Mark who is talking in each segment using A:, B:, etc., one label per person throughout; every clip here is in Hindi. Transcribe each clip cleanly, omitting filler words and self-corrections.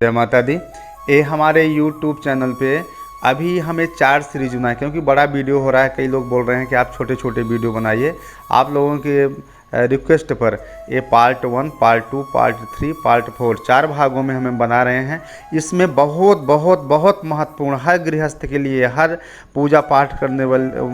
A: जय माता दी। ये हमारे YouTube चैनल पे अभी हमें 4 सीरीज बना है, क्योंकि बड़ा वीडियो हो रहा है। कई लोग बोल रहे हैं कि आप छोटे छोटे वीडियो बनाइए। आप लोगों के रिक्वेस्ट पर ये पार्ट 1, पार्ट 2, पार्ट 3, पार्ट 4 4 भागों में हमें बना रहे हैं। इसमें बहुत बहुत बहुत महत्वपूर्ण, हर गृहस्थ के लिए, हर पूजा पाठ करने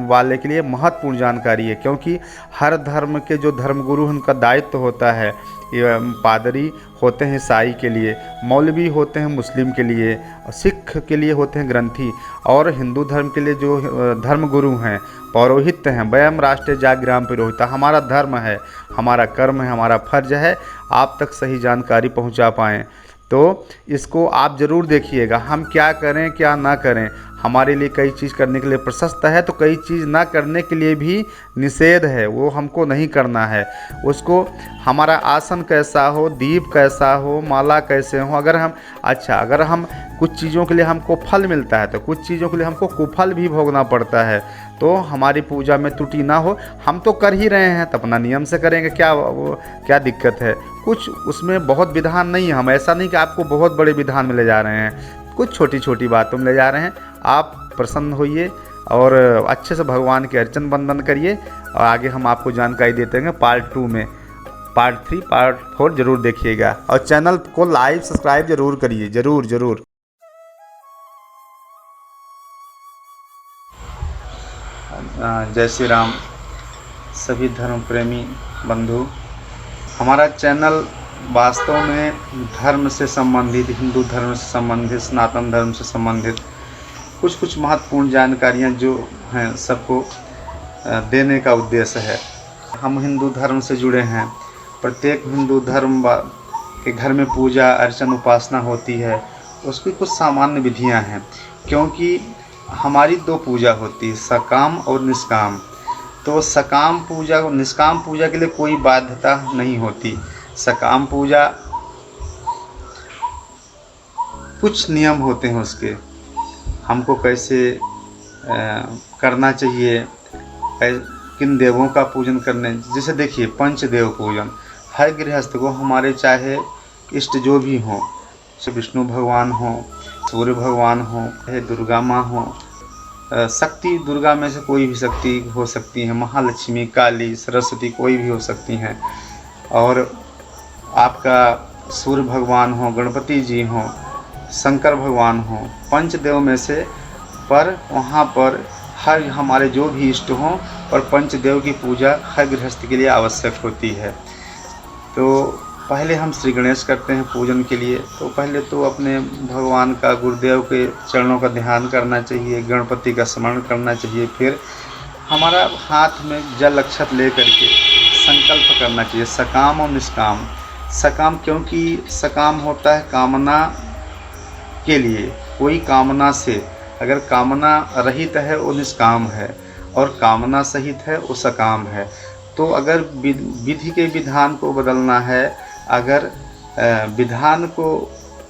A: वाले के लिए महत्वपूर्ण जानकारी है। क्योंकि हर धर्म के जो धर्मगुरु हैं उनका दायित्व होता है। ये पादरी होते हैं ईसाई के लिए, मौलवी होते हैं मुस्लिम के लिए, सिख के लिए होते हैं ग्रंथी, और हिंदू धर्म के लिए जो धर्मगुरु हैं, पौरोहित्य हैं, वयम राष्ट्र जाग्राम पुरोहिता। हमारा धर्म है, हमारा कर्म है, हमारा फर्ज है आप तक सही जानकारी पहुंचा पाएँ। तो इसको आप ज़रूर देखिएगा। हम क्या करें क्या ना करें, हमारे लिए कई चीज़ करने के लिए प्रशस्त है, तो कई चीज़ ना करने के लिए भी निषेध है, वो हमको नहीं करना है। उसको हमारा आसन कैसा हो, दीप कैसा हो, माला कैसे हो, अगर हम कुछ चीज़ों के लिए हमको फल मिलता है तो कुछ चीज़ों के लिए हमको कुफल भी भोगना पड़ता है। तो हमारी पूजा में त्रुटि ना हो। हम तो कर ही रहे हैं तो अपना नियम से करेंगे, क्या दिक्कत है। कुछ उसमें बहुत विधान नहीं है। हम ऐसा नहीं कि आपको बहुत बड़े विधान में ले जा रहे हैं, कुछ छोटी छोटी बातों में ले जा रहे हैं। आप प्रसन्न होइए और अच्छे से भगवान के अर्चन बंदन करिए, और आगे हम आपको जानकारी देते हैं पार्ट 2 में। पार्ट 3, पार्ट 4 ज़रूर देखिएगा, और चैनल को लाइक सब्सक्राइब ज़रूर करिए, ज़रूर। जय श्री राम सभी धर्म प्रेमी बंधु। हमारा चैनल वास्तव में धर्म से संबंधित, हिंदू धर्म से संबंधित, सनातन धर्म से संबंधित कुछ महत्वपूर्ण जानकारियाँ जो हैं सबको देने का उद्देश्य है। हम हिंदू धर्म से जुड़े हैं। प्रत्येक हिंदू धर्म के घर में पूजा अर्चन उपासना होती है, उसकी कुछ सामान्य विधियाँ हैं। क्योंकि हमारी 2 पूजा होती है, सकाम और निष्काम। तो सकाम पूजा और निष्काम पूजा के लिए कोई बाध्यता नहीं होती। सकाम पूजा कुछ नियम होते हैं उसके, हमको कैसे करना चाहिए, किन देवों का पूजन करने। जैसे देखिए पंचदेव पूजन, हर गृहस्थ को हमारे चाहे इष्ट जो भी हों, विष्णु भगवान हो, सूर्य भगवान हो, दुर्गा माँ हो, शक्ति दुर्गा में से कोई भी शक्ति हो सकती है, महालक्ष्मी, काली, सरस्वती कोई भी हो सकती हैं। और आपका सूर्य भगवान हो, गणपति जी हो, शंकर भगवान हो, पंचदेव में से, पर वहाँ पर हर हमारे जो भी इष्ट हों, और पंचदेव की पूजा हर गृहस्थ के लिए आवश्यक होती है। तो पहले हम श्री गणेश करते हैं पूजन के लिए। तो पहले तो अपने भगवान का, गुरुदेव के चरणों का ध्यान करना चाहिए, गणपति का स्मरण करना चाहिए। फिर हमारा हाथ में जल अक्षत ले करके संकल्प करना चाहिए, सकाम और निष्काम। सकाम क्योंकि सकाम होता है कामना के लिए, कोई कामना से, अगर कामना रहित है वो निष्काम है, और कामना सहित है वो सकाम है। तो अगर विधि के विधान को बदलना है, अगर विधान को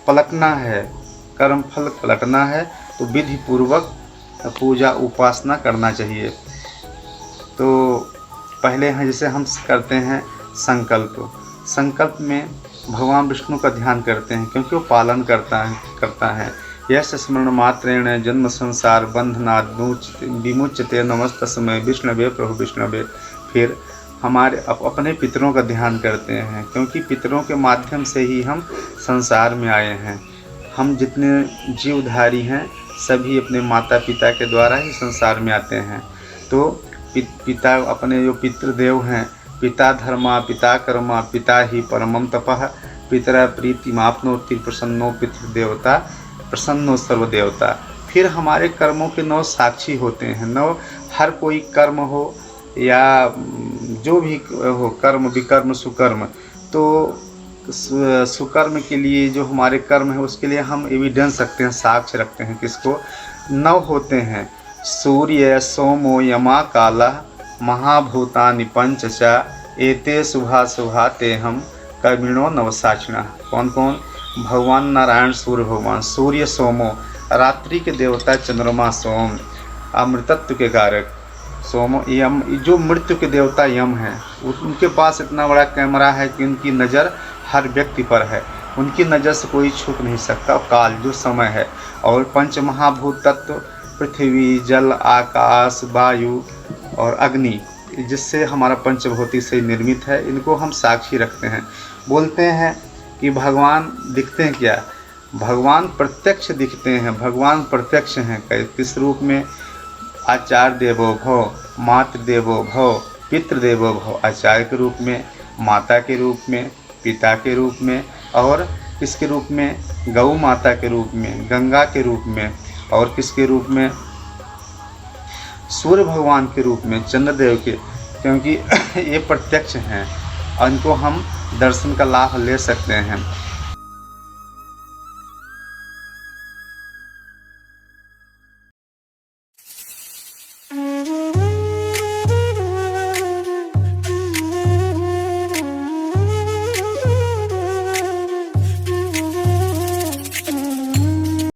A: पलटना है, कर्म फल पलटना है, तो विधि पूर्वक पूजा उपासना करना चाहिए। तो पहले हैं जैसे हम करते हैं संकल्प में भगवान विष्णु का ध्यान करते हैं, क्योंकि वो पालन करता है। यश स्मरण मात्रेण जन्म संसार बंधनात् विमुच्यते नमस्तस्मै विष्णवे प्रभु विष्णवे। फिर हमारे अपने पितरों का ध्यान करते हैं, क्योंकि पितरों के माध्यम से ही हम संसार में आए हैं। हम जितने जीवधारी हैं सभी अपने माता पिता के द्वारा ही संसार में आते हैं। तो पिता, अपने जो पितृदेव हैं, पिता धर्मा पिता कर्मा पिता ही परमम तपः पितरा प्रीतिमाप्नोति प्रसन्नो पितृदेवता प्रसन्नो सर्वदेवता। फिर हमारे कर्मों के 9 साक्षी होते हैं। 9 हर कोई कर्म हो या जो भी हो, कर्म विकर्म सुकर्म, तो सुकर्म के लिए जो हमारे कर्म है उसके लिए हम एविडेंस रखते हैं, साक्ष्य रखते हैं। किसको? 9 होते हैं, सूर्य सोमो यमा काला महाभूतानि पंचचा एते शुभा ते हम कर्मिणो नवसाक्षिणा। कौन कौन? भगवान नारायण सूर्य भगवान, सूर्य सोमो रात्रि के देवता, चंद्रमा सोम अमृतत्व के कारक, सोम यम जो मृत्यु के देवता यम हैं, उनके पास इतना बड़ा कैमरा है कि उनकी नज़र हर व्यक्ति पर है। उनकी नज़र से कोई छुप नहीं सकता। काल जो समय है, और पंच महाभूत तत्व पृथ्वी, जल, आकाश, वायु और अग्नि, जिससे हमारा पंचभौतिक शरीर निर्मित है, इनको हम साक्षी रखते हैं। बोलते हैं कि भगवान दिखते हैं क्या? भगवान प्रत्यक्ष दिखते हैं। भगवान प्रत्यक्ष हैं। किस रूप में? आचार्य देवो भव, मातृ देवो भव, पितृ देवो भव। आचार्य के रूप में, माता के रूप में, पिता के रूप में, और किसके रूप में? गौ माता के रूप में, गंगा के रूप में, और किसके रूप में? सूर्य भगवान के रूप में, चंद्रदेव के, क्योंकि ये प्रत्यक्ष हैं, इनको हम दर्शन का लाभ ले सकते हैं।